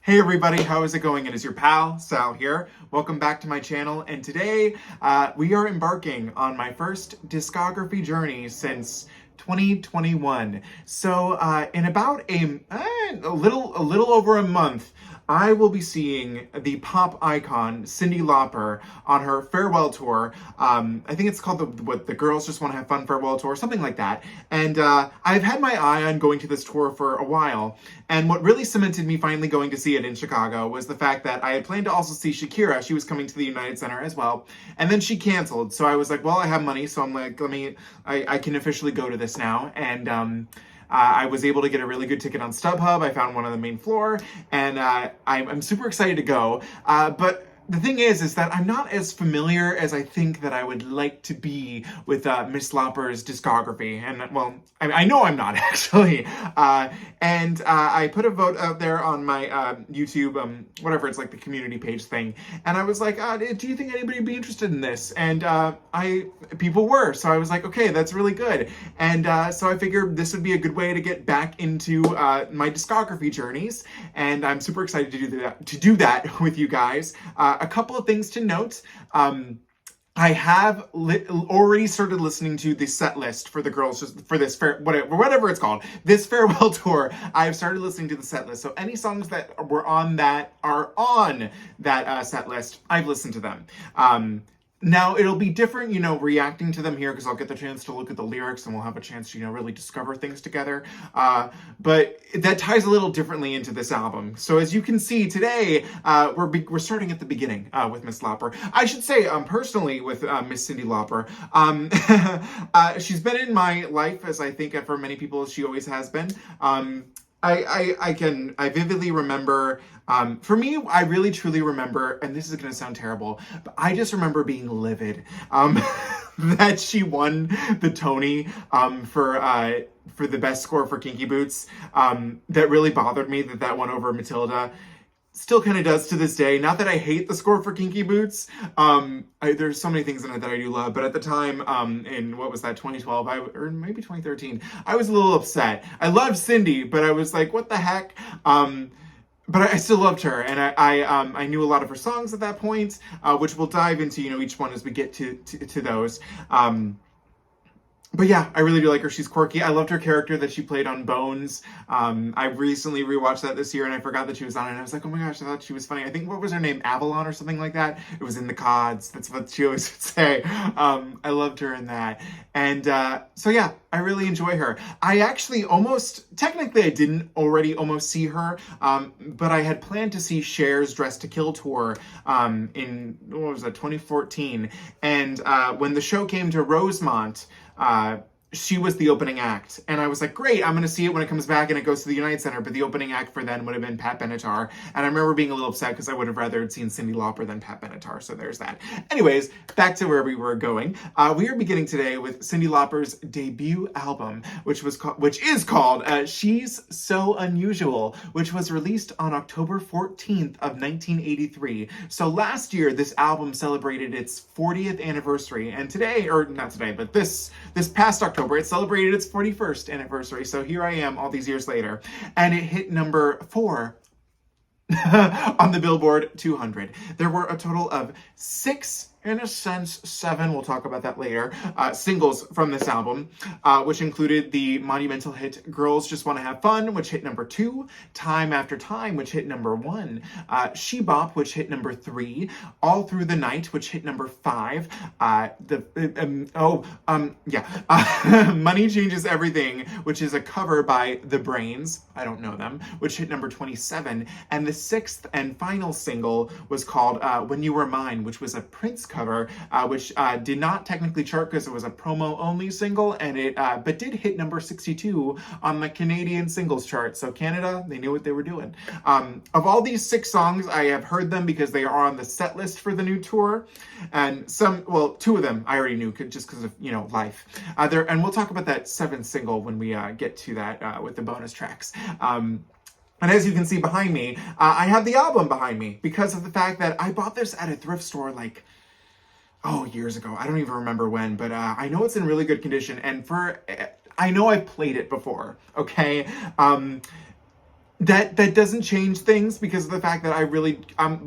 Hey everybody, how is it going? It is your pal, Sal here. Welcome back to my channel, and today we are embarking on my first discography journey since 2021. So in about a little over a month, I will be seeing the pop icon Cyndi Lauper on her farewell tour. I think it's called the Girls Just Want to Have Fun farewell tour, something like that. And I've had my eye on going to this tour for a while. And what really cemented me finally going to see it in Chicago was the fact that I had planned to also see Shakira. She was coming to the United Center as well. And then she canceled. So I was like, well, I have money. So I'm like, I can officially go to this now. And I was able to get a really good ticket on StubHub. I found one on the main floor, and I'm super excited to go. But the thing is that I'm not as familiar as I think that I would like to be with Miss Lauper's discography. And, well, I know I'm not, actually. I put a vote out there on my YouTube, whatever, it's like the community page thing. And I was like, do you think anybody would be interested in this? And people were. So I was like, okay, that's really good. And so I figured this would be a good way to get back into my discography journeys. And I'm super excited to do that with you guys. A couple of things to note. I have already started listening to the set list for the Girls Just for this whatever it's called, this farewell tour. I've started listening to the set list, so any songs that are on that set list, I've listened to them. Now, it'll be different, reacting to them here, because I'll get the chance to look at the lyrics and we'll have a chance to, really discover things together. But that ties a little differently into this album. So as you can see today, we're starting at the beginning with Miss Lauper. I should say, personally, with Miss Cyndi Lauper, she's been in my life, as I think for many people she always has been. I vividly remember, for me, I really truly remember, and this is going to sound terrible, but I just remember being livid, that she won the Tony, for the best score for Kinky Boots. That really bothered me that won over Matilda. Still kind of does to this day. Not that I hate the score for Kinky Boots. There's so many things in it that I do love. But at the time, in what was that, 2012, or maybe 2013, I was a little upset. I loved Cyndi, but I was like, what the heck? But I still loved her, and I knew a lot of her songs at that point, which we'll dive into, each one as we get to those. But yeah, I really do like her. She's quirky. I loved her character that she played on Bones. I recently rewatched that this year, and I forgot that she was on it. And I was like, oh my gosh, I thought she was funny. I think, what was her name? Avalon or something like that? It was in the Cods. That's what she always would say. I loved her in that. And so yeah, I really enjoy her. I actually technically I didn't already almost see her, but I had planned to see Cher's Dress to Kill tour in, 2014. And when the show came to Rosemont, she was the opening act, and I was like, great, I'm going to see it when it comes back and it goes to the United Center, but the opening act for then would have been Pat Benatar, and I remember being a little upset because I would have rather seen Cyndi Lauper than Pat Benatar, so there's that. Anyways, back to where we were going. We are beginning today with Cyndi Lauper's debut album, which is called She's So Unusual, which was released on October 14th of 1983. So last year, this album celebrated its 40th anniversary, and today, or not today, but this past October, it celebrated its 41st anniversary. So here I am all these years later, and it hit number 4 on the Billboard 200. There were a total of 6, in a sense 7, we'll talk about that later, singles from this album, which included the monumental hit Girls Just Want to Have Fun, which hit number 2, Time After Time, which hit number 1, She Bop, which hit number 3, All Through the Night, which hit number 5, Money Changes Everything, which is a cover by The Brains, I don't know them, which hit number 27, and the 6th and final single was called When You Were Mine, which was a Prince cover, which did not technically chart because it was a promo-only single, and it but did hit number 62 on the Canadian singles chart. So Canada, they knew what they were doing. Of all these 6 songs, I have heard them because they are on the set list for the new tour, and 2 of them I already knew just because of life. And we'll talk about that 7th single when we get to that with the bonus tracks. And as you can see behind me, I have the album behind me because of the fact that I bought this at a thrift store years ago. I don't even remember when, but I know it's in really good condition. And I know I've played it before, okay? that doesn't change things because of the fact that I really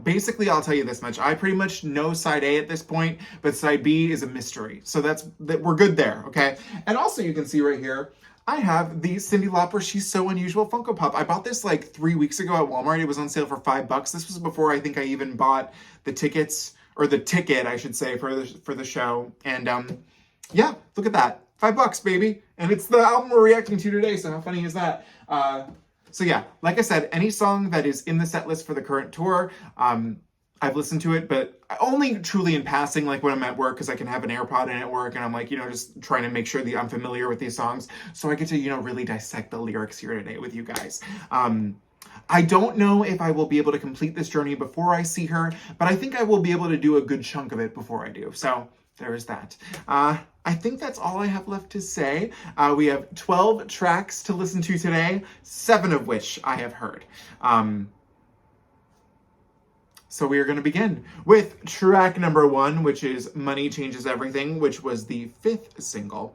basically I'll tell you this much. I pretty much know side A at this point, but side B is a mystery. So that we're good there, okay? And also you can see right here, I have the Cyndi Lauper She's So Unusual Funko Pop. I bought this like 3 weeks ago at Walmart. It was on sale for $5. This was before I think I even bought the tickets, or the ticket I should say, for the show. And yeah, look at that. $5, baby. And it's the album we're reacting to today, so how funny is that? So yeah, like I said, any song that is in the set list for the current tour, I've listened to it, but only truly in passing, like when I'm at work, because I can have an AirPod in at work, and I'm like, just trying to make sure that I'm familiar with these songs, so I get to, really dissect the lyrics here today with you guys. I don't know if I will be able to complete this journey before I see her, but I think I will be able to do a good chunk of it before I do, so there is that. I think that's all I have left to say. We have 12 tracks to listen to today, 7 of which I have heard. So we are going to begin with track number 1, which is Money Changes Everything, which was the 5th single.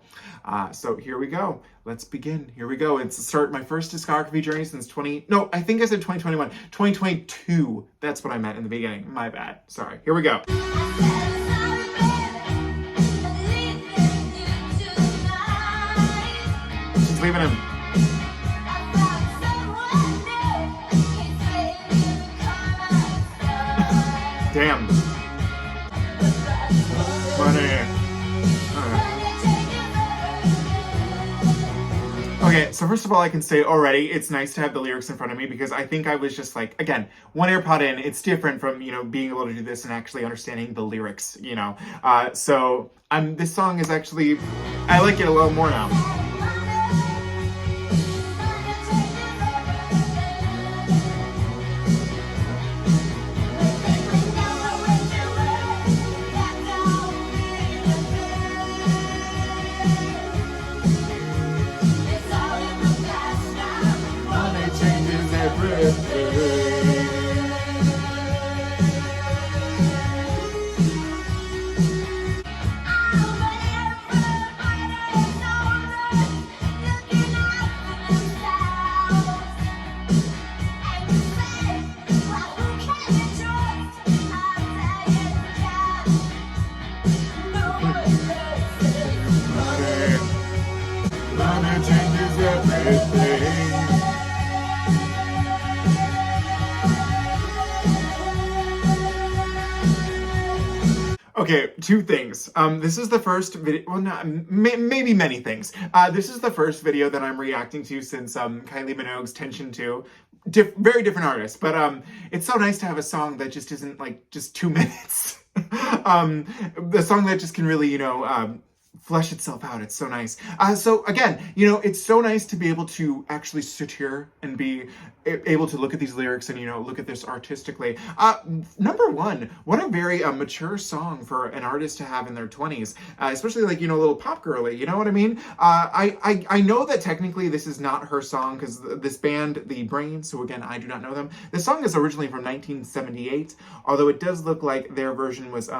So here we go. Let's begin. Here we go. It's the start my first discography journey since 2021. 2022. That's what I meant in the beginning. My bad. Sorry. Here we go. She's leaving him. Damn. Money. Okay, so first of all, I can say already, it's nice to have the lyrics in front of me because I think I was just like, again, one AirPod in, it's different from, being able to do this and actually understanding the lyrics, So this song is actually, I like it a little more now. Okay, 2 things. This is the first video, well, not, maybe many things. This is the first video that I'm reacting to since Kylie Minogue's Tension 2. Very different artist, but it's so nice to have a song that just isn't like just 2 minutes. The song that just can really, flesh itself out. It's so nice. So again, it's so nice to be able to actually sit here and be able to look at these lyrics and, look at this artistically. Number 1, what a very mature song for an artist to have in their 20s, especially like, a little pop girly, you know what I mean? I know that technically this is not her song because this band, The Brains, so again, I do not know them. This song is originally from 1978, although it does look like their version was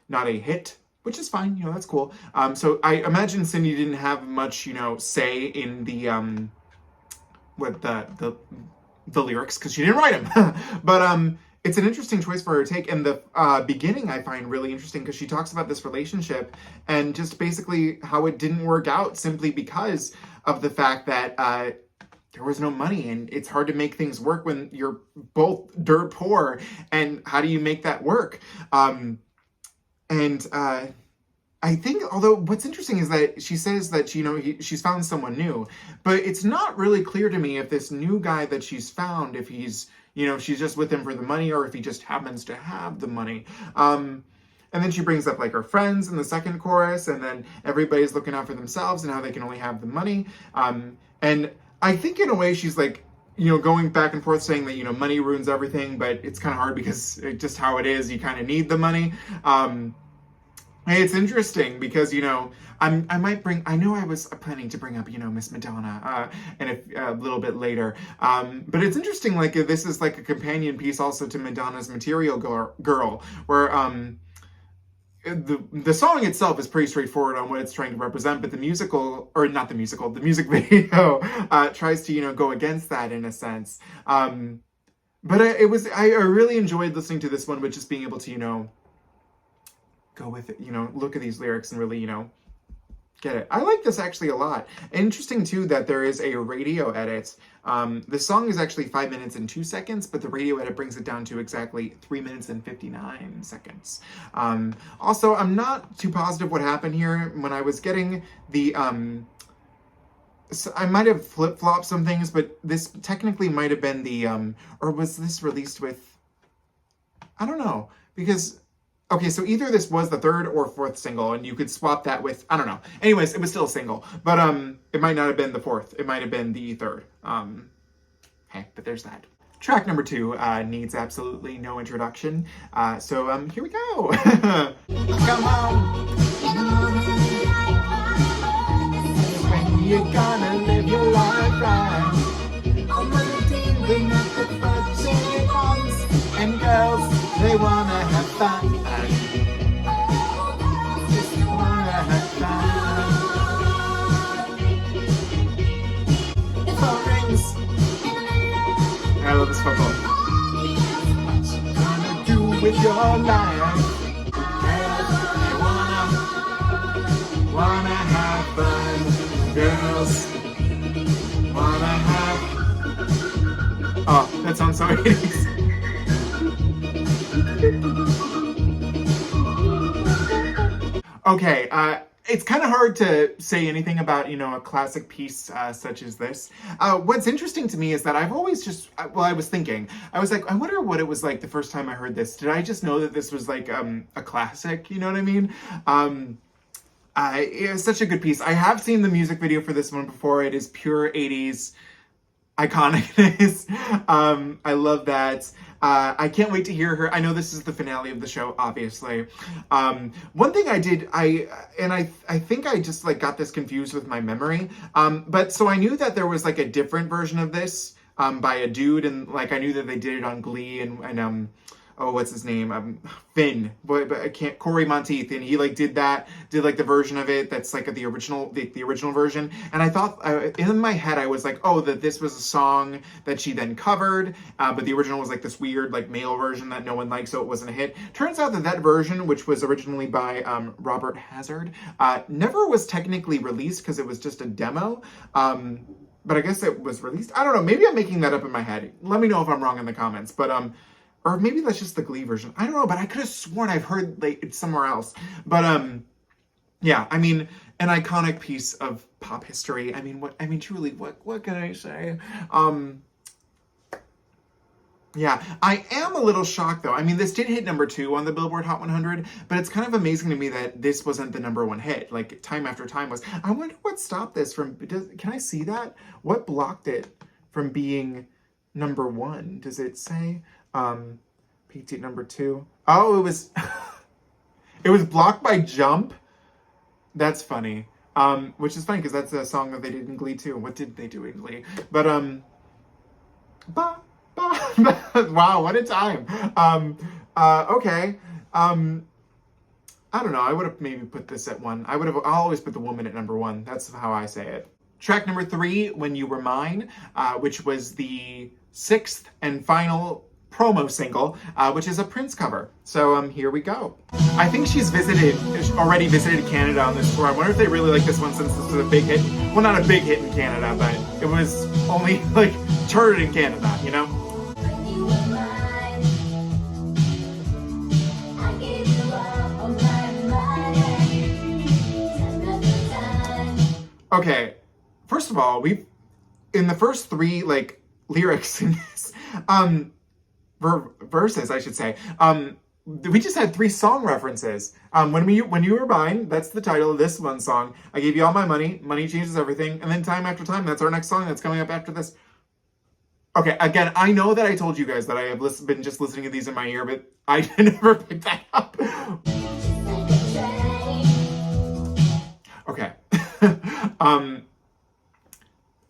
not a hit, which is fine, that's cool. So I imagine Cyndi didn't have much, say in the the lyrics because she didn't write them. But it's an interesting choice for her to take. And the beginning I find really interesting because she talks about this relationship and just basically how it didn't work out simply because of the fact that there was no money and it's hard to make things work when you're both dirt poor. And how do you make that work? I think, although what's interesting is that she says that, she's found someone new, but it's not really clear to me if this new guy that she's found, if he's, she's just with him for the money or if he just happens to have the money. And then she brings up like her friends in the second chorus, and then everybody's looking out for themselves and how they can only have the money. And I think in a way she's like, going back and forth saying that, money ruins everything, but it's kind of hard because it's just how it is. You kind of need the money. It's interesting because, I know I was planning to bring up, Miss Madonna, and a little bit later. But it's interesting, like, this is like a companion piece also to Madonna's Material Girl, where, the song itself is pretty straightforward on what it's trying to represent, but the musical, or not the musical, the music video tries to, you know, go against that in a sense. But I really enjoyed listening to this one with just being able to, you know, go with it, you know, look at these lyrics and really, you know, get it. I like this actually a lot. Interesting too that there is a radio edit. The song is actually 5 minutes and 2 seconds, but the radio edit brings it down to exactly 3 minutes and 59 seconds. Also, I'm not too positive what happened here. When I was getting the, so I might have flip-flopped some things, but this technically might have been the, or was this released with, I don't know, because, okay, so either this was the third or fourth single, and you could swap that with, I don't know. Anyways, it was still a single, but it might not have been the fourth. It might have been the third. Hey, but there's that. Track number 2 needs absolutely no introduction. So here we go. Come on. When you gonna live your life right. On the team, bring up the budget boys and girls. They wanna have fun. Just wanna have fun. Phone rings. I love this phone call. What you gonna do with your life? Girls, they wanna have fun. Girls wanna have. Oh, that sounds so 80s. Okay, it's kind of hard to say anything about, you know, a classic piece such as this. What's interesting to me is that I've always just, well, I was thinking, I was like, I wonder what it was like the first time I heard this. Did I just know that this was like a classic, you know what I mean? It's such a good piece. I have seen the music video for this one before. It is pure 80s iconicness. I love that. I can't wait to hear her. I know this is the finale of the show, obviously. One thing I did, I think I just like got this confused with my memory. But so I knew that there was like a different version of this by a dude, and like I knew that they did it on Glee and oh, what's his name? Finn, but I can't. Corey Monteith, and he like did like the version of it that's like the original version. And I thought in my head I was like, oh, that this was a song that she then covered, but the original was like this weird like male version that no one liked, so it wasn't a hit. Turns out that version, which was originally by Robert Hazard, never was technically released because it was just a demo. But I guess it was released. I don't know. Maybe I'm making that up in my head. Let me know if I'm wrong in the comments. But or maybe that's just the Glee version. I don't know, but I could have sworn I've heard like it somewhere else. But yeah, I mean, an iconic piece of pop history. I mean, truly, what can I say? Yeah, I am a little shocked though. I mean, this did hit number 2 on the Billboard Hot 100, but it's kind of amazing to me that this wasn't the number 1 hit. Like time after time was. I wonder what stopped this from. Can I see that? What blocked it from being number 1? Does it say? Peaked at number 2. Oh, it was it was blocked by Jump. That's funny. Which is funny because that's a song that they did in Glee too. What did they do in Glee? But wow, what a time. Okay. I don't know. I would have maybe put this at 1. I'll always put The Woman at number 1. That's how I say it. Track number 3, When You Were Mine, which was the 6th and final promo single, which is a Prince cover. So here we go. I think she's already visited Canada on this tour. I wonder if they really like this one since this is a big hit. Well, not a big hit in Canada, but it was only like charted in Canada, you know? Okay, first of all, in the first 3 like lyrics in this, verses, I should say, we just had 3 song references. When you were mine, that's the title of this one song. I gave you all my money. Money changes everything. And then time after time, that's our next song that's coming up after this. Okay, again, I know that I told you guys that I have been just listening to these in my ear, but I never picked that up. Okay.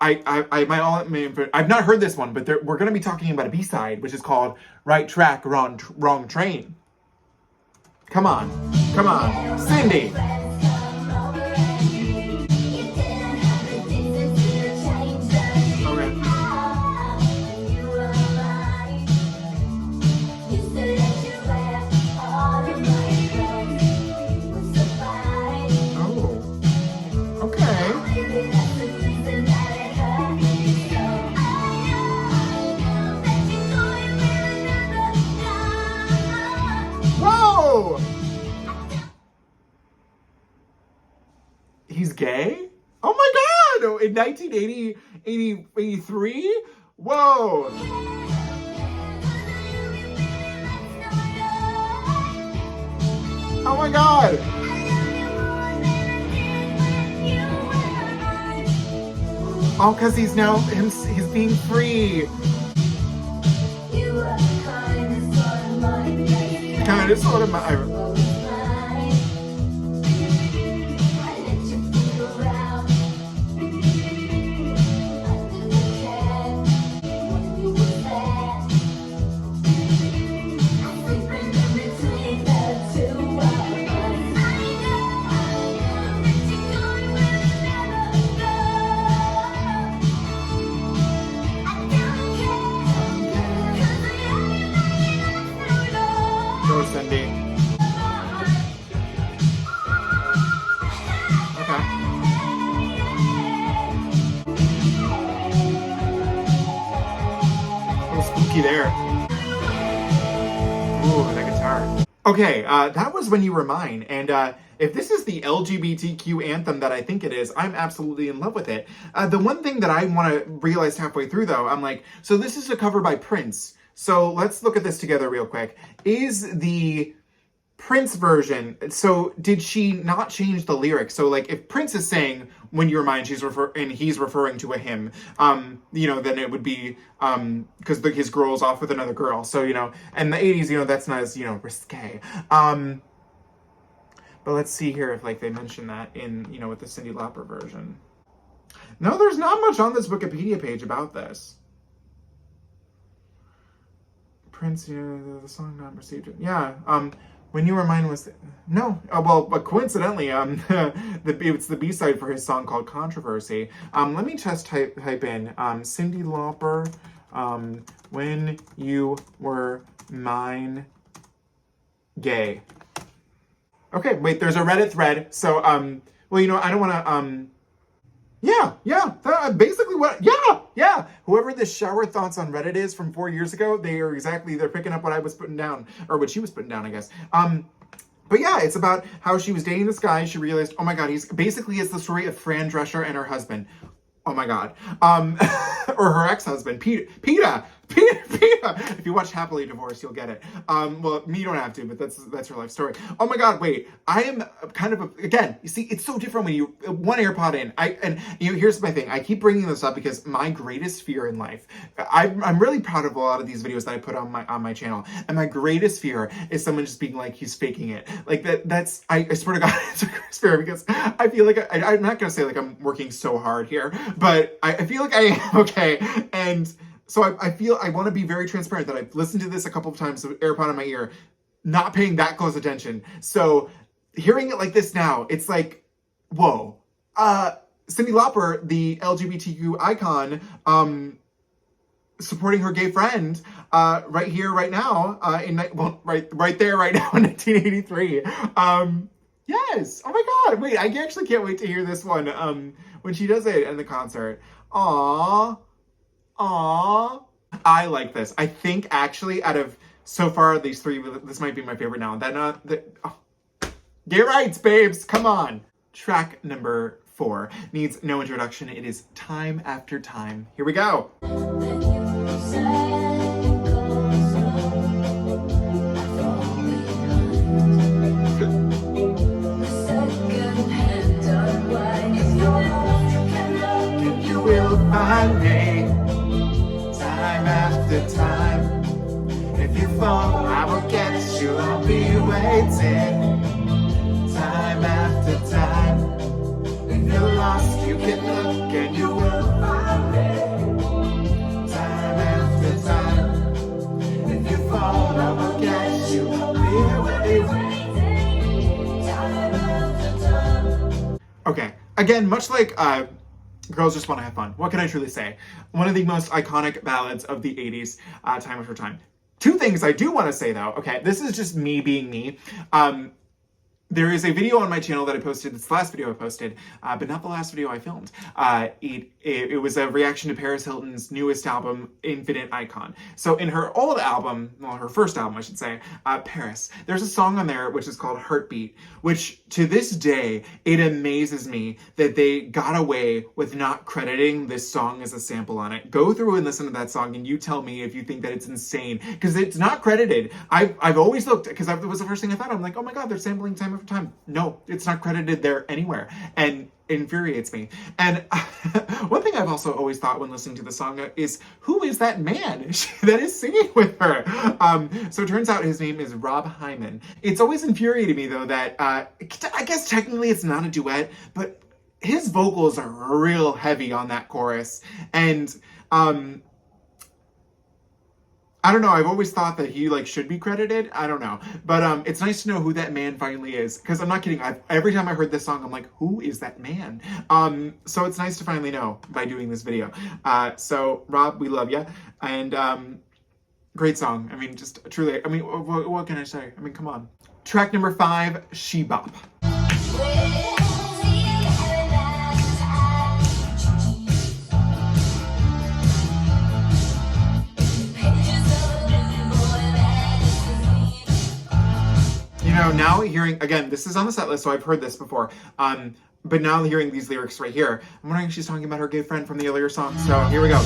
I've not heard this one, but we're going to be talking about a B-side, which is called Right Track, Wrong Train. Come on. Come on. Cyndi. Okay. Oh. Okay. Whoa! He's gay? Oh my god! In 1980, 83? Whoa! Oh my god! Oh, because he's now, he's being free. Kind of sort of my... Go, Cyndi. Okay. A little spooky there. Ooh, that guitar. Okay, that was When You Were Mine, and if this is the LGBTQ anthem that I think it is, I'm absolutely in love with it. The one thing that I want to realize halfway through, though, I'm like, so this is a cover by Prince. So let's look at this together real quick. Is the Prince version, so did she not change the lyrics? So like if Prince is saying "When You're Mine," and he's referring to a him, you know, then it would be because his girl's off with another girl. So, you know, and the 80s, you know, that's not as, you know, risque. But let's see here if like they mention that in, you know, with the Cyndi Lauper version. No, there's not much on this Wikipedia page about this. Prince, you know, the song not received it. Yeah, When You Were Mine was... No, well, but coincidentally, it's the B-side for his song called Controversy. Let me just type in Cyndi Lauper, When You Were Mine, gay. Okay, wait, there's a Reddit thread, so, well, you know, I don't want to, yeah, basically what, yeah. Whoever the shower thoughts on Reddit is from 4 years ago, they're picking up what I was putting down, or what she was putting down, I guess. But yeah, it's about how she was dating this guy. She realized, oh my god, it's the story of Fran Drescher and her husband. Oh my god. Or her ex-husband, Peta. If you watch Happily Divorced, you'll get it. Well, you don't have to, but that's her life story. Oh my god, wait. I am kind of again, you see, it's so different when you one AirPod in. And you know, here's my thing. I keep bringing this up because my greatest fear in life, I'm really proud of a lot of these videos that I put on my channel. And my greatest fear is someone just being like, he's faking it. Like that's I swear to God, it's a greatest fear because I feel like I'm not gonna say like I'm working so hard here, but I feel like I am okay. And so I feel I want to be very transparent that I've listened to this a couple of times with AirPod in my ear, not paying that close attention. So hearing it like this now, it's like, whoa. Cyndi Lauper, the LGBTQ icon, supporting her gay friend, right here, right now, right there, right now in 1983. Yes. Oh my god. Wait, I actually can't wait to hear this one. When she does it in the concert. Aww. I like this. I think actually out of so far these three, this might be my favorite now. Gay rights, babes. Come on. Track number 4 needs no introduction. It is Time After Time. Here we go. You will find me. Time after time. If you fall, I will get you. I'll be waiting. Time after time. If you're lost, you can look and you will find me. Time after time. If you fall, I will get you. I'll be waiting. again, much like Girls Just Want to Have Fun. What can I truly say? One of the most iconic ballads of the 80s, time after time. Two things I do want to say though. Okay, this is just me being me. There is a video on my channel that I posted. It's the last video I posted, but not the last video I filmed. It was a reaction to Paris Hilton's newest album, Infinite Icon. So in her old album, well, her first album, I should say, Paris, there's a song on there which is called Heartbeat, which to this day, it amazes me that they got away with not crediting this song as a sample on it. Go through and listen to that song and you tell me if you think that it's insane, because it's not credited. I've always looked, because that was the first thing I thought. I'm like, oh my God, they're sampling time after time. No, it's not credited there anywhere. And it infuriates me. And one thing I've also always thought when listening to the song is, who is that man that is singing with her? So it turns out his name is Rob Hyman. It's always infuriated me though that, I guess technically it's not a duet, but his vocals are real heavy on that chorus. And, I don't know. I've always thought that he should be credited. I don't know, but it's nice to know who that man finally is. Because I'm not kidding. Every time I heard this song, I'm like, who is that man? So it's nice to finally know by doing this video. So Rob, we love you, and great song. I mean, just truly. I mean, what can I say? I mean, come on. Track number 5, She Bop. Now hearing, again, this is on the set list, so I've heard this before, but now hearing these lyrics right here, I'm wondering if she's talking about her gay friend from the earlier song, so here we go.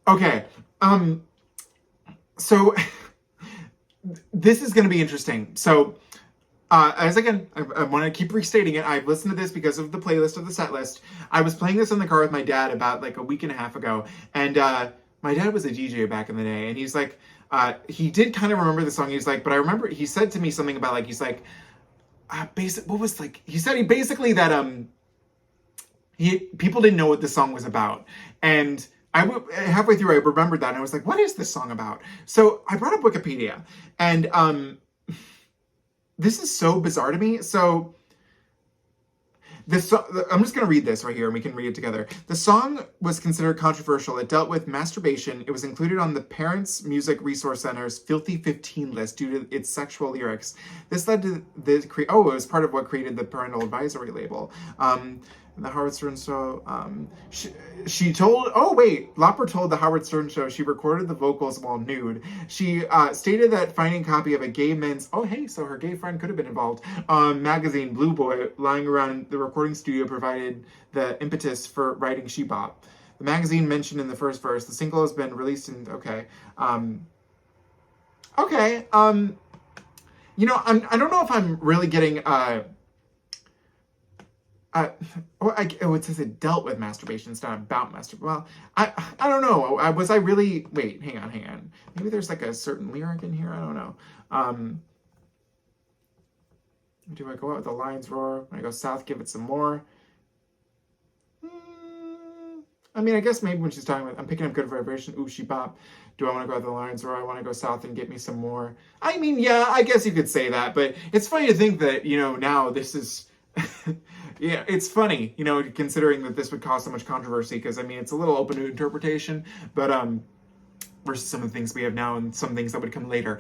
Okay, so this is going to be interesting. So, as again, I want to keep restating it. I've listened to this because of the playlist of the set list. I was playing this in the car with my dad about a week and a half ago, and my dad was a DJ back in the day, and he's like, he did kind of remember the song. He's like, but I remember he said to me something about he said he basically that people didn't know what the song was about, and halfway through, I remembered that, and I was like, what is this song about? So I brought up Wikipedia, and this is so bizarre to me. So I'm just going to read this right here, and we can read it together. The song was considered controversial. It dealt with masturbation. It was included on the Parents Music Resource Center's Filthy 15 list due to its sexual lyrics. This led to it was part of what created the parental advisory label. The Howard Stern Show, Lauper told the Howard Stern Show she recorded the vocals while nude. She stated that finding a copy of a gay men's, so her gay friend could have been involved, magazine, Blue Boy, lying around the recording studio provided the impetus for writing She Bop. The magazine mentioned in the first verse, the single has been released in, I don't know if I'm really getting, it says it dealt with masturbation. It's not about masturbation. Well, I don't know. Was I really? Wait, hang on. Maybe there's a certain lyric in here. I don't know. Do I go out with the lion's roar? When I go south, give it some more. I mean, I guess maybe when she's talking about, I'm picking up good vibration. Ooh, she bop. Do I want to go out with the lion's roar? I want to go south and get me some more. I mean, yeah, I guess you could say that, but it's funny to think that now this is. Yeah, it's funny, considering that this would cause so much controversy, because, I mean, it's a little open to interpretation, but, versus some of the things we have now and some things that would come later.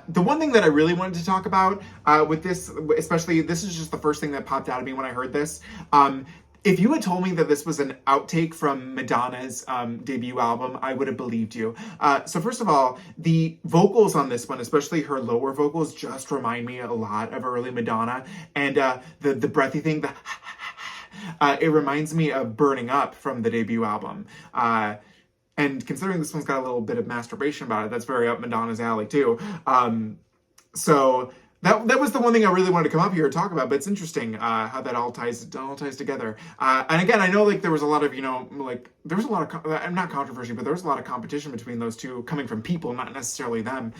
The one thing that I really wanted to talk about with this, especially, this is just the first thing that popped out at me when I heard this. If you had told me that this was an outtake from Madonna's debut album, I would have believed you. So first of all, the vocals on this one, especially her lower vocals, just remind me a lot of early Madonna. And the breathy thing, it reminds me of Burning Up from the debut album. And considering this one's got a little bit of masturbation about it, that's very up Madonna's alley too. So that was the one thing I really wanted to come up here and talk about, but it's interesting how that all ties together. And again, I know like there was a lot of, there was a lot of, not controversy, but there was a lot of competition between those two coming from people, not necessarily them.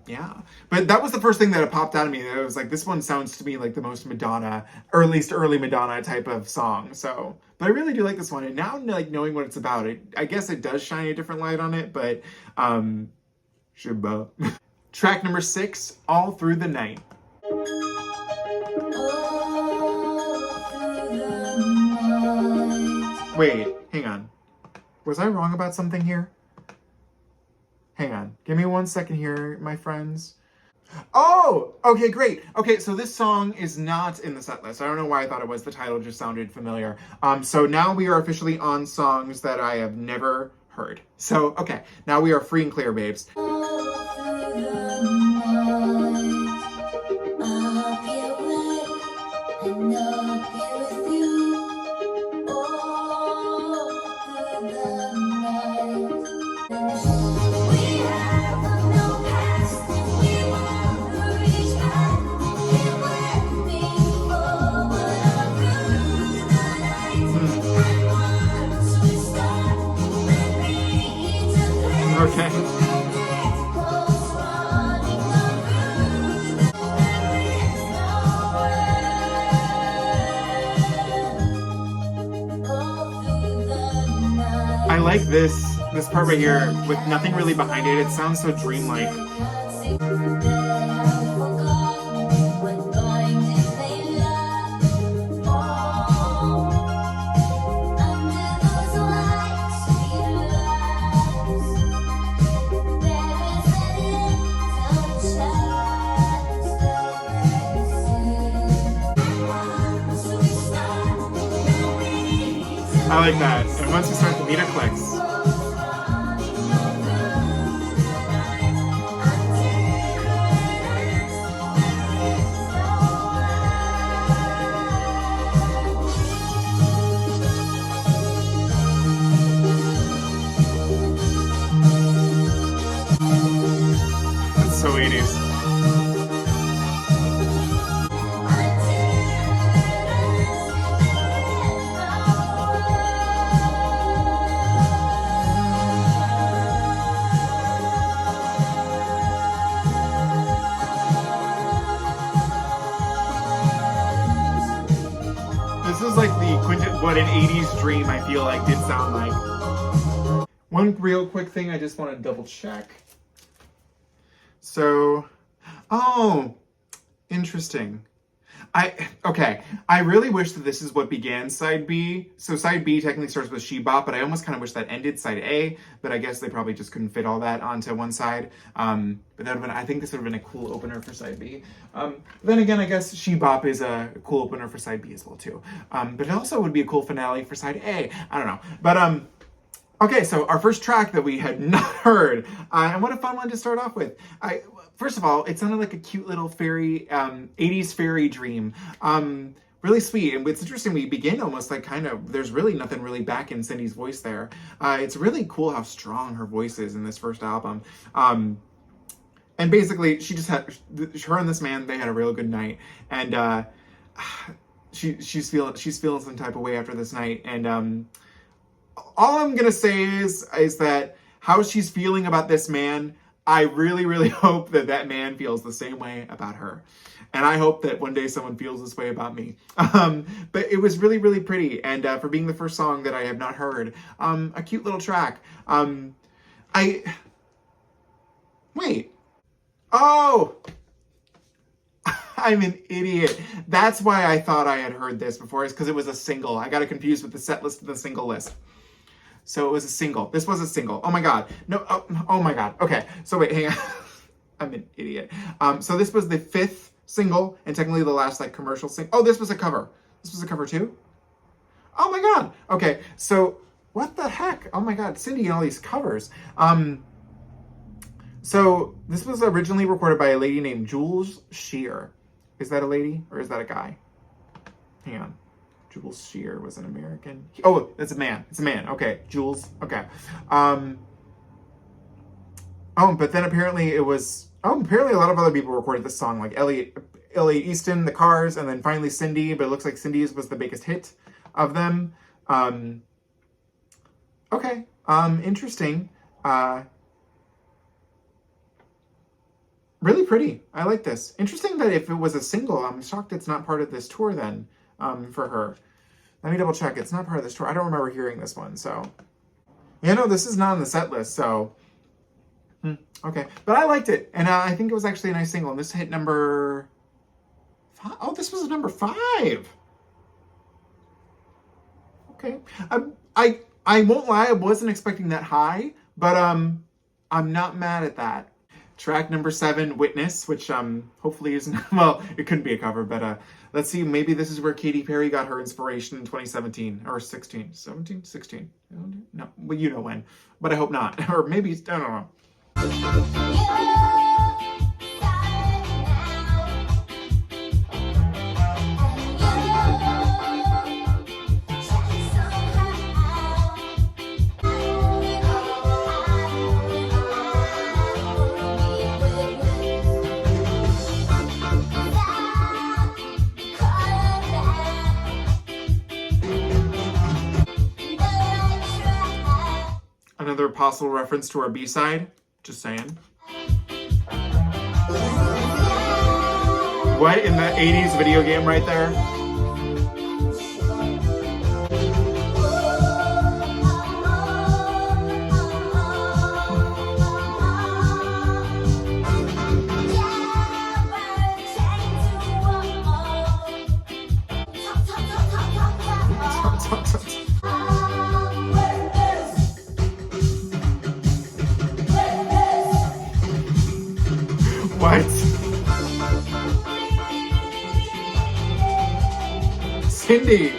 Yeah. But that was the first thing that popped out of me. It was like, this one sounds to me like the most Madonna, or at least early Madonna type of song. So, but I really do like this one. And now, like, knowing what it's about, I guess it does shine a different light on it, but, Shabba. Track number 6, All Through the Night. Wait, hang on. Was I wrong about something here? Hang on. Give me 1 second here, my friends. Oh, okay, great. Okay, so this song is not in the set list. I don't know why I thought it was. The title just sounded familiar. So now we are officially on songs that I have never heard. So, okay, now we are free and clear, babes. Okay. I like this part right here with nothing really behind it. It sounds so dreamlike. I like that. And once you start, the meter clicks. That's so 80s. This is like what an 80s dream I feel like did sound like. One real quick thing I just want to double check. So, oh, interesting. I really wish that this is what began side B. So side B technically starts with She Bop, but I almost kind of wish that ended side A, but I guess they probably just couldn't fit all that onto one side. But that would have been, I think this would have been a cool opener for side B. Then again, I guess She Bop is a cool opener for side B as well too. But it also would be a cool finale for side A. I don't know. But okay, so our first track that we had not heard, and what a fun one to start off with. First of all, it sounded like a cute little fairy, 80s fairy dream. Really sweet. And it's interesting, we begin almost like there's really nothing really back in Cyndi's voice there. It's really cool how strong her voice is in this first album. And basically, she just had, her and this man, they had a real good night. And she's feeling some type of way after this night. And all I'm gonna say is that how she's feeling about this man, I really, really hope that man feels the same way about her. And I hope that one day someone feels this way about me. But it was really, really pretty. And for being the first song that I have not heard, a cute little track. Wait. Oh! I'm an idiot. That's why I thought I had heard this before, is because it was a single. I got it confused with the set list and the single list. So it was a single. This was a single. Oh my God. No, oh my God. Okay, so wait, hang on. I'm an idiot. So this was the 5th single, and technically the last like commercial single. Oh, this was a cover. This was a cover too? Oh my god. Okay, so what the heck? Oh my god, Cyndi and all these covers. So this was originally recorded by a lady named Jules Shear. Is that a lady or is that a guy? Hang on. Jules Shear was an American. Oh, it's a man. It's a man. Okay, Jules. Okay. Oh, but then apparently it was. Oh, apparently a lot of other people recorded this song, like Elliot Easton, The Cars, and then finally Cyndi. But it looks like Cyndi's was the biggest hit of them. Okay. Interesting. Really pretty. I like this. Interesting that if it was a single, I'm shocked it's not part of this tour then, for her. Let me double check. It's not part of this tour. I don't remember hearing this one, so. Yeah, no, this is not on the set list, so. Okay. But I liked it, and I think it was actually a nice single. And this hit number 5. Oh, this was number 5. Okay. I won't lie, I wasn't expecting that high, but I'm not mad at that. Track number 7, Witness, which hopefully isn't, well, it couldn't be a cover, but let's see, maybe this is where Katy Perry got her inspiration in 2017, or 16, 17, 16, no, well, you know when, but I hope not, or maybe, I don't know. Another possible reference to our B-side. Just saying. What in the 80s video game right there? What? Cyndi!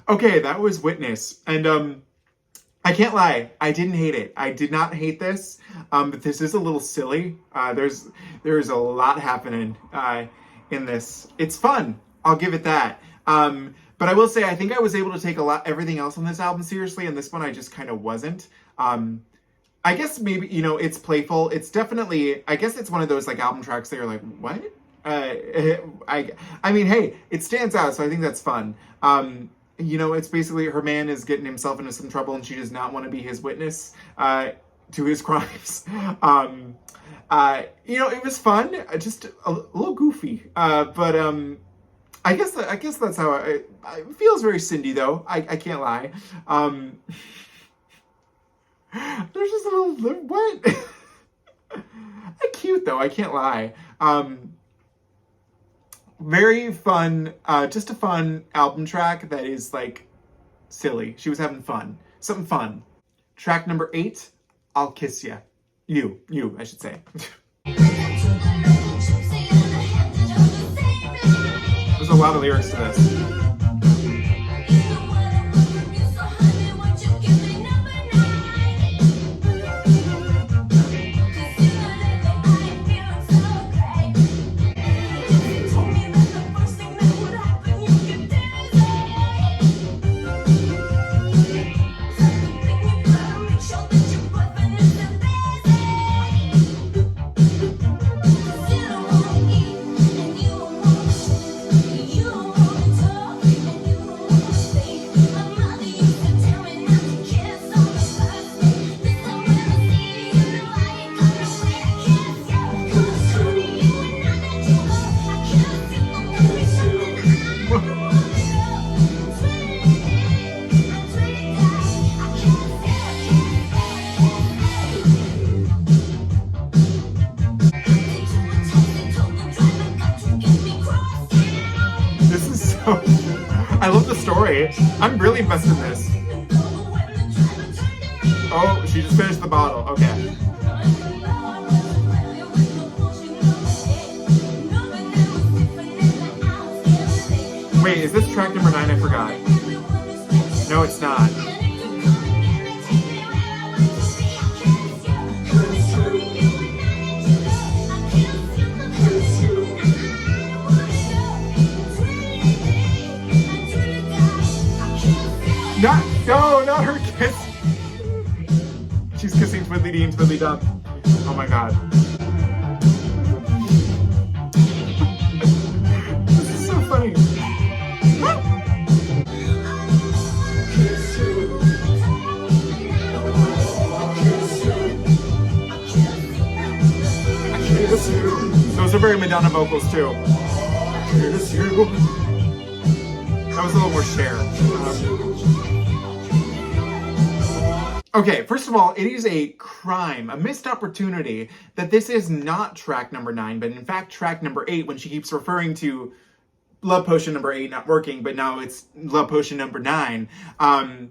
Okay, that was Witness. And I can't lie, I didn't hate it. I did not hate this, but this is a little silly. There's a lot happening in this. It's fun, I'll give it that. But I will say, I think I was able to take everything else on this album seriously, and this one I just kind of wasn't. I guess maybe, it's playful. It's definitely, I guess it's one of those like album tracks that you're like, what? I mean, hey, it stands out, so I think that's fun. It's basically her man is getting himself into some trouble and she does not want to be his witness to his crimes. It was fun, just a little goofy. But I guess that's how it feels very Cyndi though. I can't lie. There's just a little, what? Cute though, I can't lie. Very fun, just a fun album track that is like silly. She was having fun. Something fun. Track number 8, I'll Kiss Ya. You, I should say. There's a lot of lyrics to this. story. I'm really invested in this. Oh, she just finished the bottle. Okay. Wait, is this track number 9? I forgot. No, it's not. Not her kiss. She's kissing Twiddly Dee and Twiddly Dum. Oh my god. This is so funny. Those are very Madonna vocals too. That was a little more Cher. Okay, first of all, it is a crime, a missed opportunity that this is not track number 9, but in fact track number 8 when she keeps referring to Love Potion number 8 not working, but now it's Love Potion number 9. I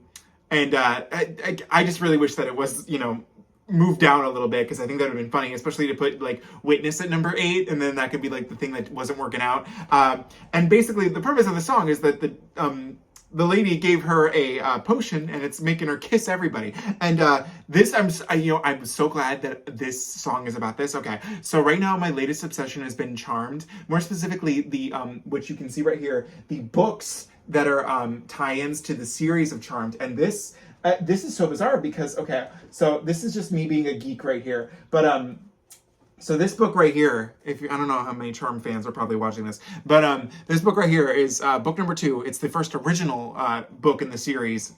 just really wish that it was, moved down a little bit, because I think that would have been funny, especially to put like Witness at number 8, and then that could be like the thing that wasn't working out. And basically the purpose of the song is that the lady gave her a potion, and it's making her kiss everybody. And this, I'm so glad that this song is about this. Okay, so right now my latest obsession has been Charmed. More specifically, the which you can see right here, the books that are tie-ins to the series of Charmed. And this is so bizarre because, okay, so this is just me being a geek right here, but so this book right here, I don't know how many Charm fans are probably watching this, but this book right here is book number 2. It's the first original book in the series,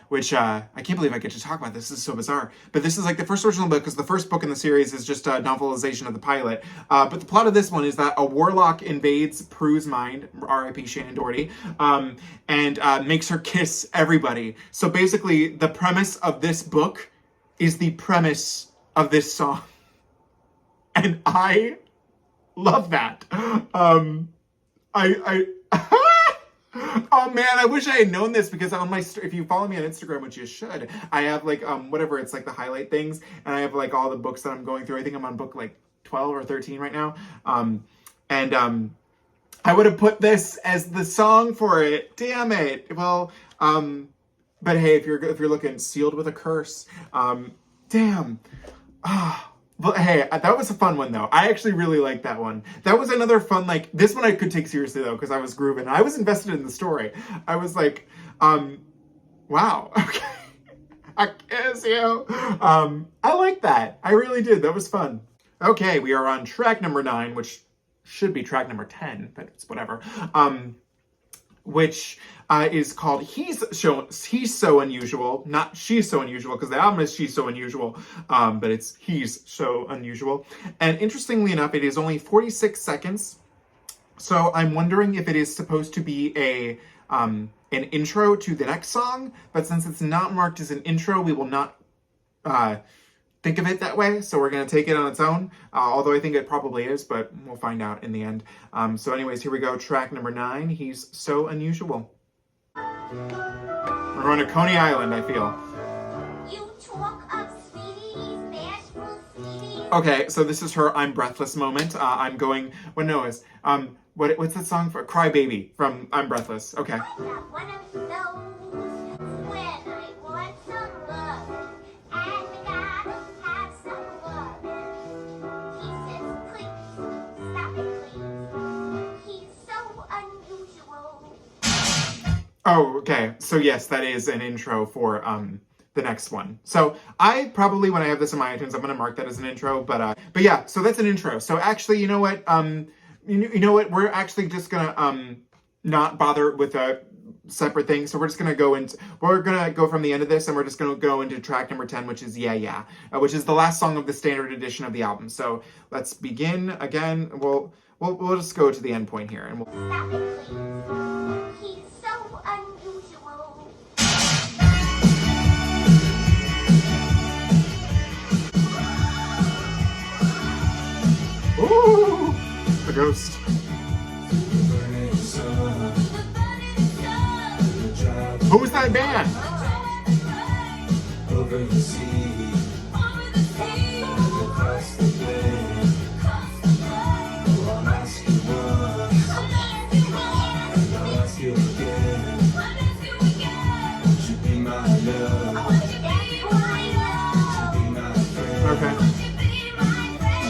which I can't believe I get to talk about this. This is so bizarre. But this is like the first original book, because the first book in the series is just a novelization of the pilot. But the plot of this one is that a warlock invades Prue's mind, R.I.P. Shannon Doherty, and makes her kiss everybody. So basically, the premise of this book is the premise of this song. And I love that. Oh man, I wish I had known this, because on my, if you follow me on Instagram, which you should, I have like whatever, it's like the highlight things, and I have like all the books that I'm going through. I think I'm on book like 12 or 13 right now. I would have put this as the song for it. Damn it. Well, but hey, if you're looking, Sealed with a Curse. Damn. But hey, that was a fun one though. I actually really liked that one. That was another fun, like, this one I could take seriously though, because I was grooving. I was invested in the story. I was like, wow, okay. I kiss you. I like that. I really did. That was fun. Okay, we are on track number 9, which should be track number 10, but it's whatever. Which is called He's So Unusual, not She's So Unusual, because the album is She's So Unusual, but it's He's So Unusual. And interestingly enough, it is only 46 seconds. So I'm wondering if it is supposed to be an intro to the next song, but since it's not marked as an intro, we will not think of it that way. So we're going to take it on its own, although I think it probably is, but we'll find out in the end. So anyways, here we go. Track number 9, He's So Unusual. We're going to Coney Island, I feel. You talk of sweeties, bashful sweeties. Okay, so this is her I'm Breathless moment. I'm going, what no is, what's that song for? Cry Baby from I'm Breathless. Okay. One of those when I want some love, and I gotta have some love. He says, please, stop it, please. He's so unusual. Oh, okay. So yes, that is an intro for the next one. So I probably, when I have this in my iTunes, I'm going to mark that as an intro. But yeah, so that's an intro. So actually, you know what? You know what? We're actually just gonna not bother with a separate thing. So we're just gonna we're gonna go from the end of this, and we're just gonna go into track number 10, which is Yeah Yeah, which is the last song of the standard edition of the album. So let's begin again. We'll just go to the end point here, and we'll. Stop it, please. He's so unusual. Ooh, the ghost. Who's that band? Over the sea, across the plain. Oh, I'll ask you once, and I'll ask you again. Would you be my love? Would you be my friend? Okay. Would you want me, baby?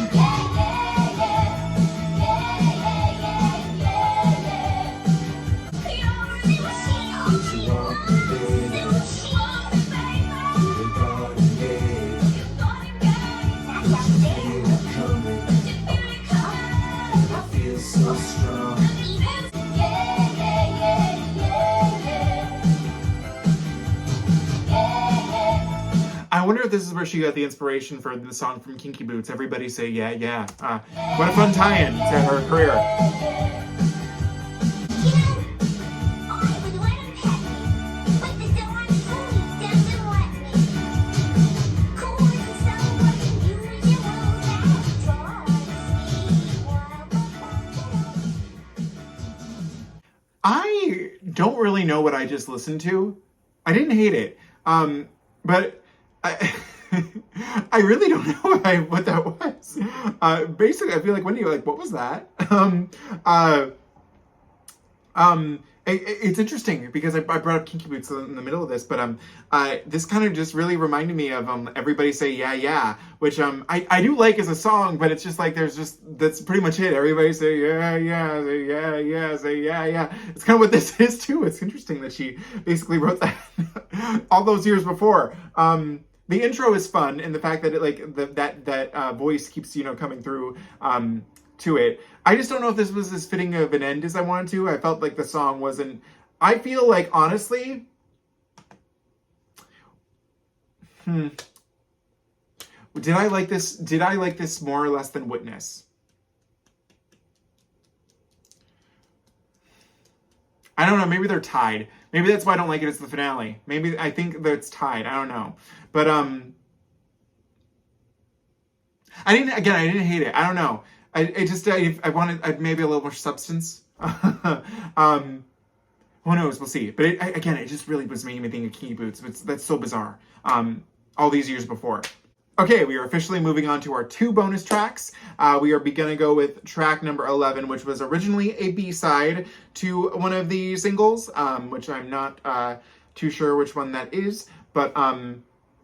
To the garden gate? Would you feel it coming? I feel so strong. I wonder if this is where she got the inspiration for the song from Kinky Boots, Everybody Say Yeah, Yeah. What a fun tie-in to her career. I don't really know what I just listened to. I didn't hate it, but I, I really don't know what that was. Basically, I feel like Wendy, like, what was that? It's interesting because I brought up Kinky Boots in the middle of this, but this kind of just really reminded me of Everybody Say Yeah Yeah, which I do like as a song, but it's just like that's pretty much it. Everybody say yeah yeah, say yeah yeah, say yeah yeah. It's kind of what this is too. It's interesting that she basically wrote that all those years before. The intro is fun, and the fact that it that voice keeps coming through to it. I just don't know if this was as fitting of an end as I wanted to. I felt like the song wasn't. I feel like honestly, did I like this? Did I like this more or less than Witness? I don't know. Maybe they're tied. Maybe that's why I don't like it as the finale. Maybe I think that it's tied. I don't know. But I didn't hate it. I don't know. I wanted maybe a little more substance. Who knows? We'll see. But it just really was making me think of Kinky Boots. That's so bizarre. All these years before. Okay, we are officially moving on to our 2 bonus tracks. We are going to go with track number 11, which was originally a B-side to one of the singles, which I'm not too sure which one that is, but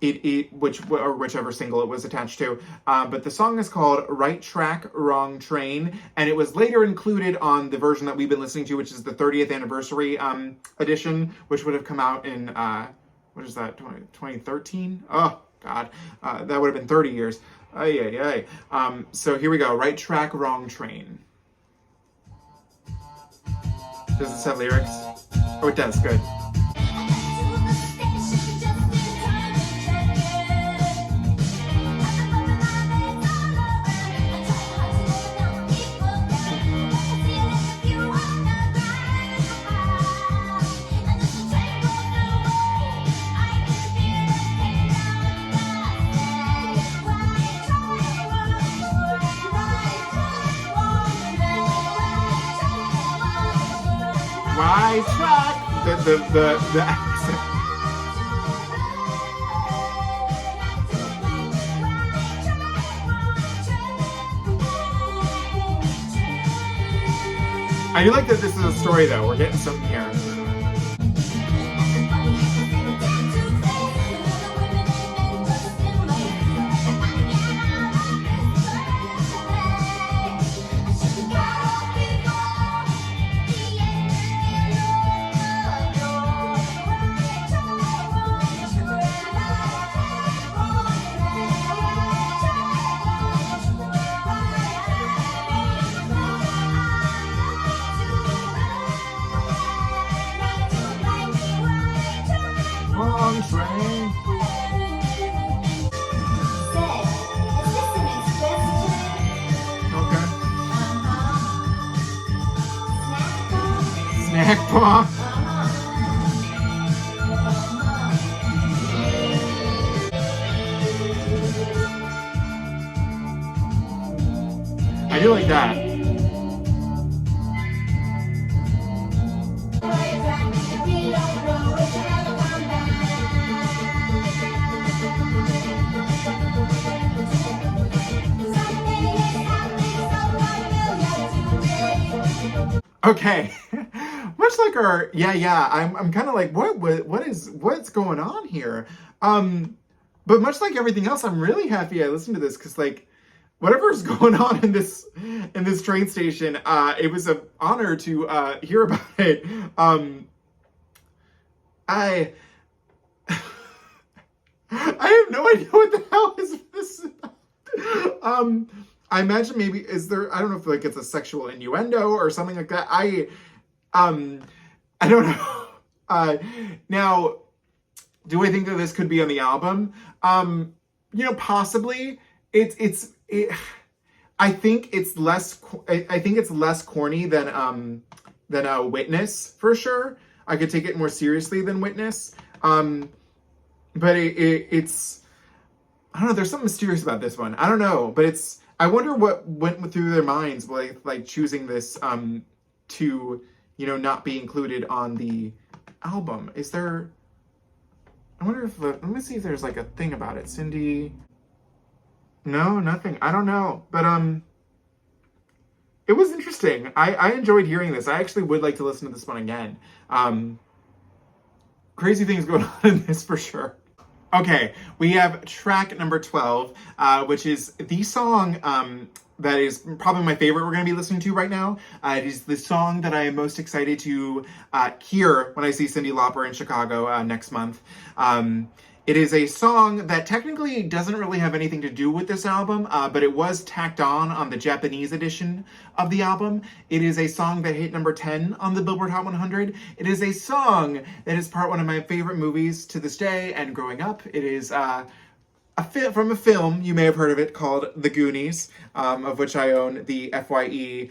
whichever single it was attached to. But the song is called Right Track, Wrong Train, and it was later included on the version that we've been listening to, which is the 30th anniversary edition, which would have come out in, 2013? Oh, God. That would have been 30 years. So here we go. Right Track, Wrong Train. Does this have lyrics? Oh, it does. Good. Right track. The accent. I do like that this is a story though. We're getting something here. Wrong train. Okay. Snack bar. I do like that. Okay. Much like our yeah, I'm kind of like what's going on here? But much like everything else, I'm really happy I listened to this because like whatever's going on in this train station, it was an honor to hear about it. I I have no idea what the hell is this. um, I imagine maybe is there, I don't know if like it's a sexual innuendo or something like that. Um I don't know. Now, do I think that this could be on the album? Possibly. I think it's less. I think it's less corny than a Witness for sure. I could take it more seriously than Witness. But it's I don't know. There's something mysterious about this one. I don't know, but it's. I wonder what went through their minds like choosing this to not be included on the album. Is there? I wonder if let me see if there's like a thing about it. Cyndi. No, nothing. I don't know, but it was interesting. I enjoyed hearing this. I actually would like to listen to this one again. Crazy things going on in this for sure. Okay, we have track number 12, which is the song that is probably my favorite we're going to be listening to right now. It is the song that I am most excited to hear when I see Cyndi Lauper in Chicago next month. It is a song that technically doesn't really have anything to do with this album, but it was tacked on the Japanese edition of the album. It is a song that hit number 10 on the Billboard Hot 100. It is a song that is one of my favorite movies to this day and growing up. It is from a film, you may have heard of it, called The Goonies, of which I own the FYE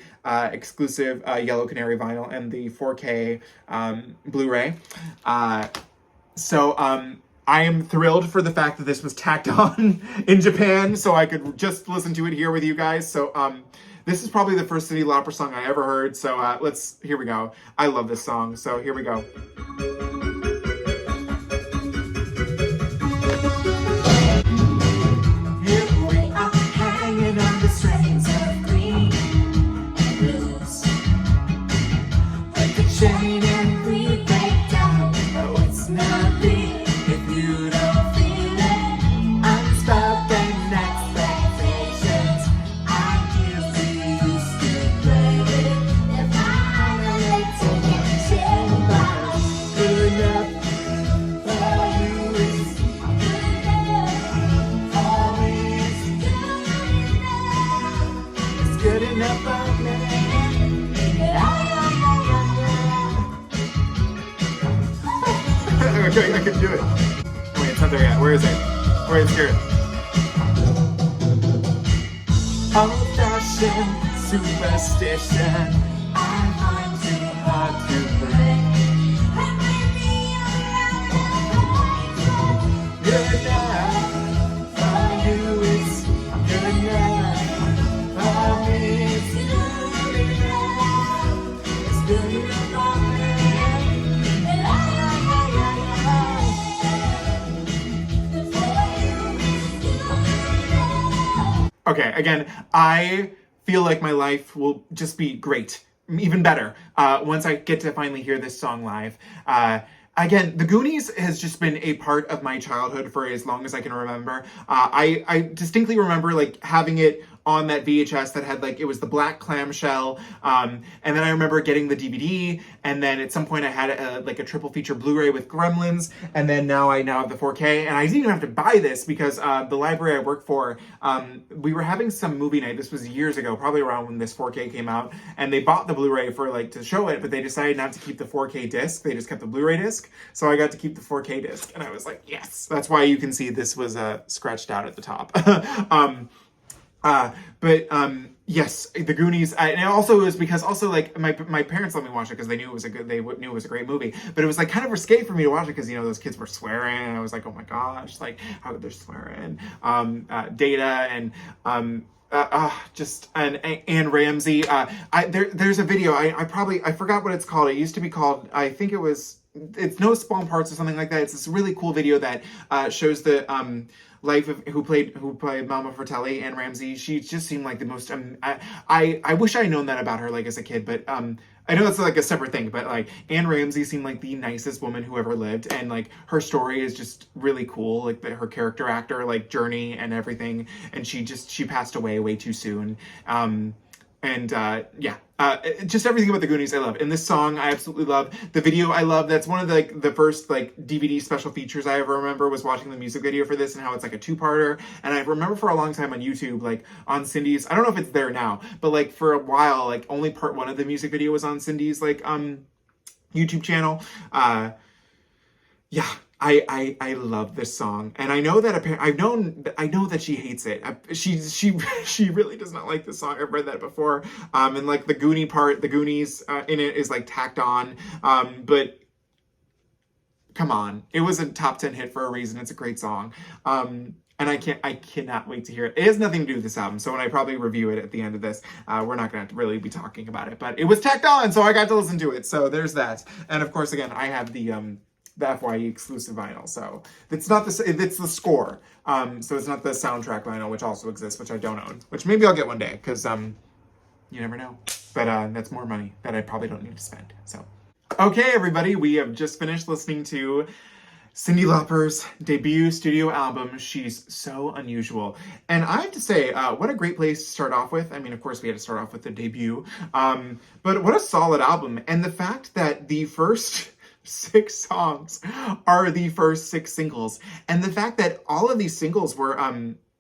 exclusive Yellow Canary vinyl and the 4K Blu-ray. I am thrilled for the fact that this was tacked on in Japan, so I could just listen to it here with you guys. So this is probably the first Cyndi Lauper song I ever heard. So here we go. I love this song. So here we go. Here we are hanging on the strings of green and blues. Like a chain and we break down. Oh, it's not real. You don't feel it, unspoken expectations. I usually used to play it. If I'm a little getting by, good enough for you is good enough. For me is good enough. It's good enough for me. Okay, I can do it. Wait, it's not there yet. Where is it? Where is it? Old-fashioned superstition, I find too hard to break. Good enough for you is good enough. For me it's good enough. It's good enough for me. Okay, again, I feel like my life will just be great, even better, once I get to finally hear this song live. Again, The Goonies has just been a part of my childhood for as long as I can remember. I distincly remember like having it on that VHS that had like, it was the black clamshell. And then I remember getting the DVD, and then at some point I had a triple feature Blu-ray with Gremlins, and then now I have the 4K, and I didn't even have to buy this because the library I work for, we were having some movie night. This was years ago, probably around when this 4K came out, and they bought the Blu-ray for like to show it, but they decided not to keep the 4K disc. They just kept the Blu-ray disc, so I got to keep the 4K disc, and I was like, yes. That's why you can see this was scratched out at the top. Yes, The Goonies, and it also was because also like my parents let me watch it because they knew it was a great movie, but it was like kind of risque for me to watch it because those kids were swearing, and I was like, oh my gosh, like how could they swearing? Data and just and Ramsey. There's a video. I forgot what it's called. It used to be called. I think it's No Spawn Parts or something like that. It's this really cool video that shows the life of who played Mama Fratelli, Anne Ramsey. She just seemed like the most. I wish I had known that about her like as a kid, but I know it's like a separate thing, but like Anne Ramsey seemed like the nicest woman who ever lived, and like her story is just really cool, like her character actor like journey and everything, and she passed away way too soon. Yeah, just everything about the Goonies I love. And this song I absolutely love. The video I love. That's one of the first like DVD special features I ever remember was watching the music video for this, and how it's like a two-parter. And I remember for a long time on YouTube, like on Cyndi's, I don't know if it's there now, but like for a while, like only part one of the music video was on Cyndi's like YouTube channel. Yeah, I love this song, and I know that I know that she hates it. She really does not like this song. I've read that before. And like the Goonies in it is like tacked on. But come on, it was a top 10 hit for a reason. It's a great song. And I cannot wait to hear it. It has nothing to do with this album, so when I probably review it at the end of this, we're not going to really be talking about it. But it was tacked on, so I got to listen to it. So there's that. And of course, again, I have the FYE exclusive vinyl, so it's not it's the score, so it's not the soundtrack vinyl, which also exists, which I don't own, which maybe I'll get one day, because you never know, but that's more money that I probably don't need to spend. So okay, everybody, we have just finished listening to Cyndi Lauper's debut studio album, She's So Unusual. And I have to say, what a great place to start off with. I mean, of course, we had to start off with the debut, but what a solid album. And the fact that the first 6 songs are the first 6 singles, and the fact that all of these singles were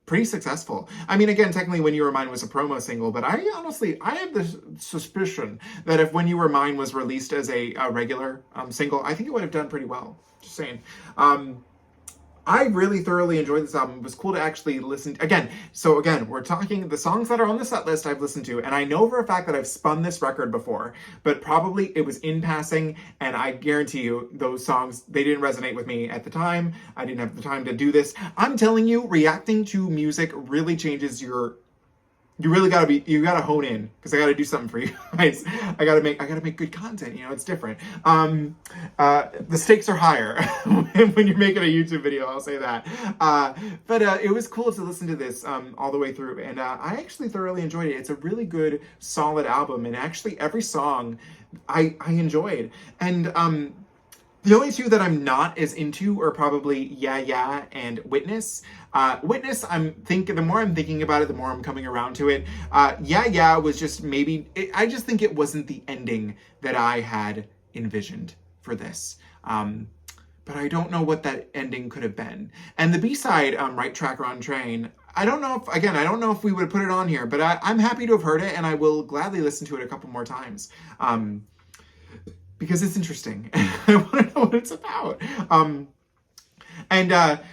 pretty successful. I mean, again, technically When You Were Mine was a promo single, but I have the suspicion that if When You Were Mine was released as a regular single, I think it would have done pretty well. Just saying. I really thoroughly enjoyed this album. It was cool to actually listen again. So again, we're talking the songs that are on the set list I've listened to, and I know for a fact that I've spun this record before, but probably it was in passing, and I guarantee you those songs, they didn't resonate with me at the time. I didn't have the time to do this. I'm telling you, reacting to music really changes you gotta hone in, because I gotta do something for you guys. I gotta make good content, it's different. The stakes are higher when you're making a YouTube video, I'll say that. But it was cool to listen to this all the way through, and I actually thoroughly enjoyed it. It's a really good, solid album, and actually every song I enjoyed. And the only 2 that I'm not as into are probably Yeah Yeah and Witness. Witness, the more I'm thinking about it, the more I'm coming around to it. Yeah Yeah was just I just think it wasn't the ending that I had envisioned for this. But I don't know what that ending could have been. And the B-side, Right Track Wrong Train, I don't know if we would put it on here, but I'm happy to have heard it, and I will gladly listen to it a couple more times. Because it's interesting. I want to know what it's about.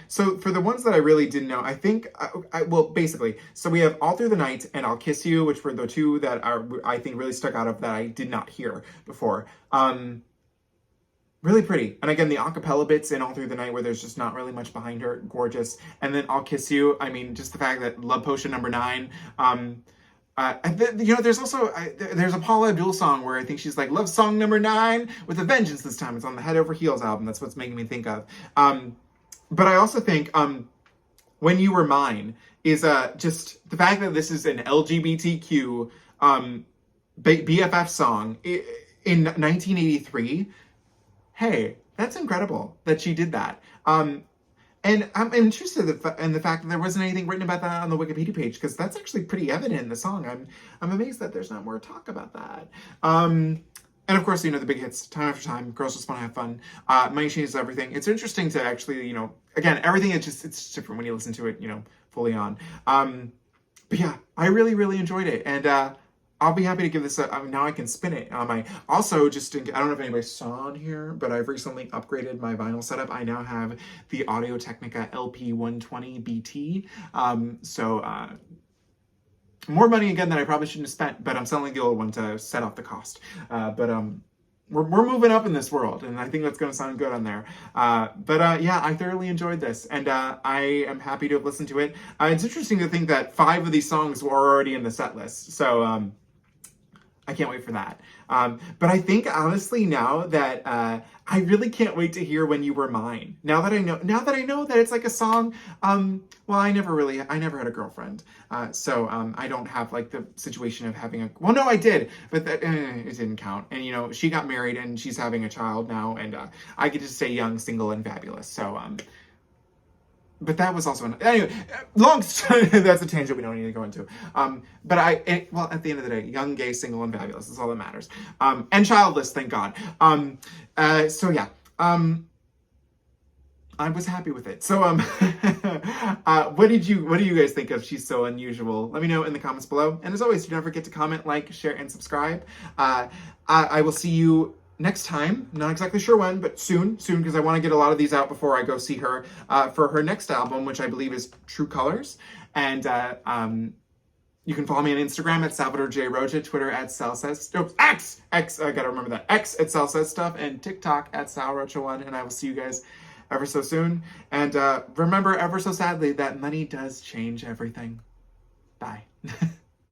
So for the ones that I really didn't know, I think, basically, so we have All Through the Night and I'll Kiss You, which were the 2 that I think really stuck out of that I did not hear before. Really pretty. And again, the acapella bits in All Through the Night, where there's just not really much behind her, gorgeous. And then I'll Kiss You, I mean, just the fact that Love Potion number 9, there's also there's a Paula Abdul song where I think she's like, love song number 9 with a vengeance this time. It's on the Head Over Heels album. That's what's making me think of. But I also think When You Were Mine is just the fact that this is an LGBTQ BFF song in 1983. Hey, that's incredible that she did that. And I'm interested in the fact that there wasn't anything written about that on the Wikipedia page, because that's actually pretty evident in the song. I'm amazed that there's not more talk about that. And of course, the big hits, Time After Time, Girls Just Want to Have Fun, Money Changes Everything. It's interesting to actually, again, everything it's just different when you listen to it, fully on. But yeah, I really, really enjoyed it. And I'll be happy to give this now I can spin it on my, also just, I don't know if anybody saw on here, but I've recently upgraded my vinyl setup. I now have the Audio-Technica LP120 BT. More money again that I probably shouldn't have spent, but I'm selling the old one to set off the cost. We're moving up in this world, and I think that's going to sound good on there. Yeah, I thoroughly enjoyed this, and I am happy to have listened to it. It's interesting to think that 5 of these songs were already in the set list. So, I can't wait for that. But I think honestly now that I really can't wait to hear When You Were Mine. Now that I know that it's like a song. Well, I never had a girlfriend, so I don't have like the situation of having a. Well, no, I did, but that it didn't count. And you know, she got married and she's having a child now, and I get to stay young, single, and fabulous. So but that was also anyway. Long story. That's a tangent we don't need to go into. But well, at the end of the day, young, gay, single, and fabulous is all that matters. And childless, thank God. So yeah. I was happy with it. So what do you guys think of She's So Unusual? Let me know in the comments below. And as always, don't forget to comment, like, share, and subscribe. I will see you next time. Not exactly sure when, but soon, because I want to get a lot of these out before I go see her for her next album, which I believe is True Colors. And you can follow me on Instagram at Salvador J. Roja, Twitter at X, I gotta remember that, X at Sal Says Stuff, and TikTok at SalRocha1, and I will see you guys ever so soon. And remember, ever so sadly, that money does change everything. Bye.